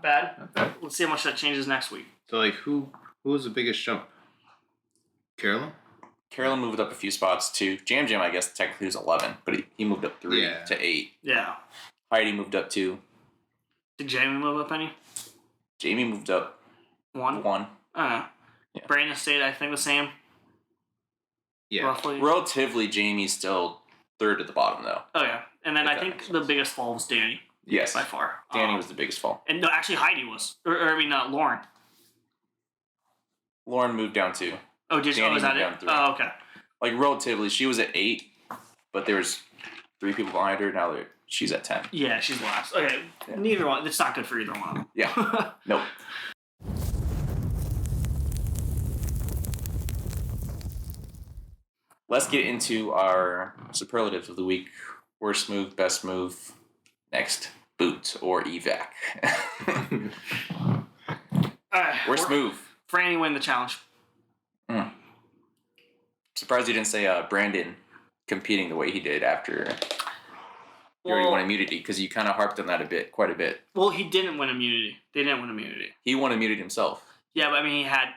bad. Let's see how much that changes next week. So like who was the biggest jump? Carolyn? Carolyn moved up a few spots too. Jam Jam, I guess, technically was 11, but he moved up 3 to 8. Yeah. Heidi moved up 2. Did Jamie move up any? Jamie moved up 1. 1. Yeah. Brandon stayed, I think, the same. Yeah. Roughly. Relatively, Jamie's still 3rd at the bottom, though. Oh, yeah. And then If I that think makes the sense. biggest fall was Danny. Yes. By far. Danny was the biggest fall. And no, actually Heidi was. Lauren. Lauren moved down 2. Oh, did Danny is that moved it? down 3. Oh, okay. Like, relatively, she was at 8, but there was 3 people behind her. Now she's at 10. Yeah, she's last. Okay. Yeah. Neither one. It's not good for either one of them. Yeah. Nope. Let's get into our superlatives of the week. Worst move, best move, next, boot or evac. Worst move. Franny win the challenge. Surprised you didn't say Brandon competing the way he did after you already won immunity, because you kind of harped on that quite a bit. Well, he didn't win immunity. They didn't win immunity. He won immunity himself. Yeah, but I mean, he had.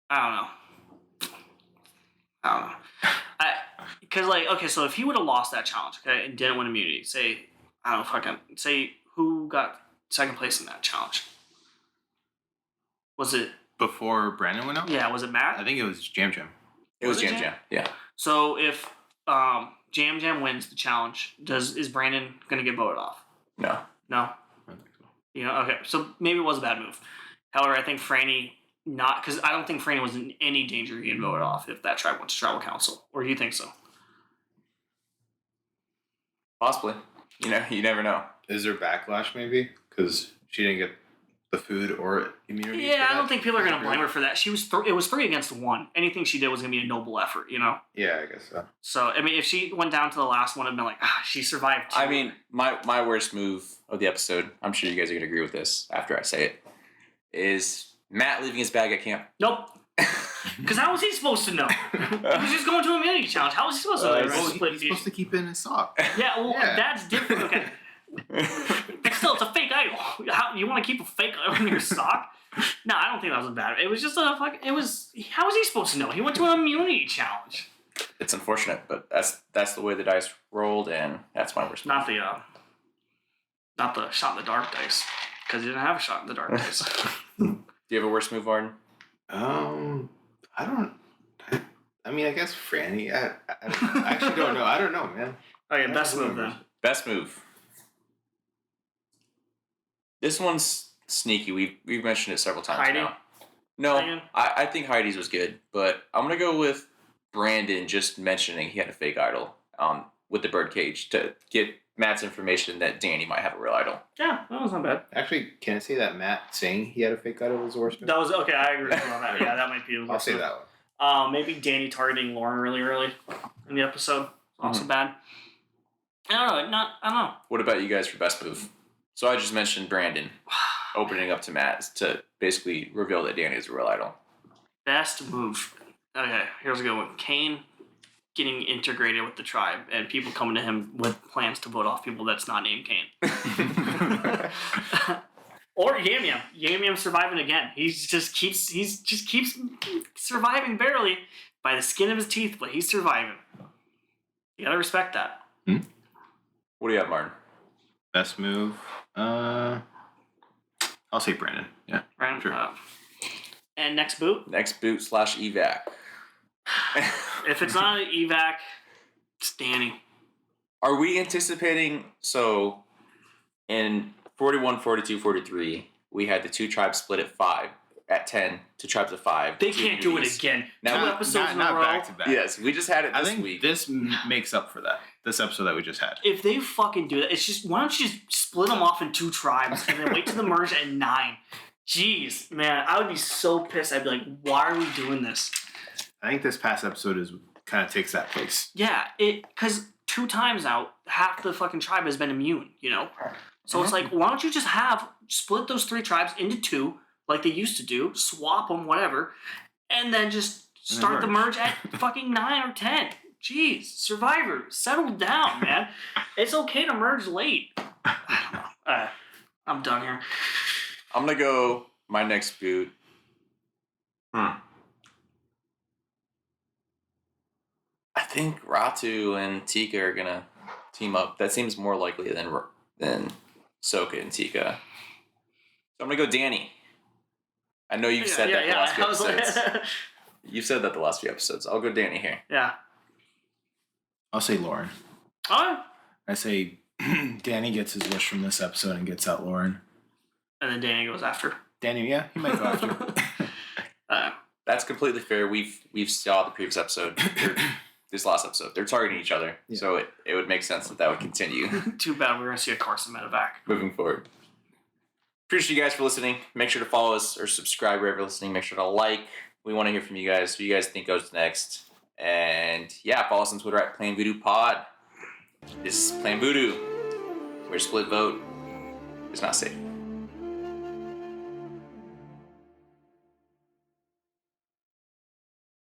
I don't know. Because, like, okay, so if he would have lost that challenge, okay, and didn't win immunity, say who got second place in that challenge? Was it? Before Brandon went out? Yeah, was it Matt? I think it was Jam Jam. It was Was it Jam Jam? Jam. Yeah. So if Jam Jam wins the challenge, is Brandon gonna get voted off? No. No. I don't think so. You know, okay, so maybe it was a bad move. However, I think Franny because I don't think Franny was in any danger of getting voted off if that tribe went to tribal council. Or do you think so? Possibly. You know, you never know. Is there backlash maybe? Because she didn't get the food or immunity? Yeah, I don't think people are gonna blame her for that. She was it was 3 against 1. Anything she did was gonna be a noble effort, you know. Yeah, I guess so. So I mean, if she went down to the last one, I'd been like, she survived. 2. I mean, my worst move of the episode, I'm sure you guys are going to agree with this after I say it, is Matt leaving his bag at camp. Nope. Because how was he supposed to know? He was just going to a immunity challenge. How was he supposed to know? Well, he's supposed to keep it in his sock. Yeah, well, Yeah. that's different. Okay. But still, it's a fake idol. You want to keep a fake idol in your sock? No, I don't think that was bad. It was just a fucking. It was. How was he supposed to know? He went to an immunity challenge. It's unfortunate, but that's the way the dice rolled, and that's my worst move. Not the. Not the shot in the dark dice, because he didn't have a shot in the dark dice. Do you have a worst move, Martin? I don't. I mean, I guess Franny. I actually don't know. I don't know, man. Okay, best move then. Best move. This one's sneaky. We've mentioned it several times Heidi? now. No, Hanging? I think Heidi's was good, but I'm gonna go with Brandon just mentioning he had a fake idol with the birdcage to get Matt's information that Danny might have a real idol. Yeah, that was not bad. Actually, can I say that Matt saying he had a fake idol was the worst move? That was okay. I agree with you on that. Yeah, that might be. I'll say that one. Maybe Danny targeting Lauren really early in the episode. Also bad. I don't know. What about you guys for best move? So I just mentioned Brandon opening up to Matt to basically reveal that Danny is a real idol. Best move. Okay, here's a good one. Kane getting integrated with the tribe and people coming to him with plans to vote off people that's not named Kane. Or Yam Yam. Yam Yam surviving again. He just keeps surviving barely by the skin of his teeth, but he's surviving. You gotta respect that. What do you have, Martin? Best move. I'll say Brandon. Yeah. Right? Sure. And next boot. Next boot / evac. If it's not an evac, it's Danny. Are we anticipating, so in 41, 42, 43, we had the two tribes split at 10 to tribes of 5. They can't do it again. Now, Two episodes in a row. back to back. Yes, we just had it I this think week. this makes up for that. This episode that we just had. If they fucking do that, it's just, why don't you just split them off in 2 tribes and then wait to the merge at 9? Jeez, man, I would be so pissed. I'd be like, why are we doing this? I think this past episode kind of takes that place. Yeah, because 2 times out, half the fucking tribe has been immune, you know? So it's like, why don't you just split those 3 tribes into 2, like they used to do, swap them, whatever, and then just start the merge at fucking 9 or 10. Jeez, Survivor, settle down, man. It's okay to merge late. I don't know. I'm done here. I'm going to go my next boot. I think Ratu and Tika are going to team up. That seems more likely than Soka and Tika. So I'm going to go Danny. I know you've said that the last few episodes. You've said that the last few episodes. I'll go Danny here. Yeah. I'll say Lauren. Oh. I say Danny gets his wish from this episode and gets out Lauren. And then Danny goes after. Danny, yeah, he might go after. That's completely fair. We've saw the previous episode, this last episode. They're targeting each other, so it would make sense that would continue. Too bad we're gonna see a Carson medevac moving forward. Appreciate you guys for listening. Make sure to follow us or subscribe wherever you're listening. Make sure to like. We want to hear from you guys. Who you guys think goes next? And yeah, follow us on Twitter at Plain Voodoo Pod. This is Plain Voodoo, where split vote is not safe.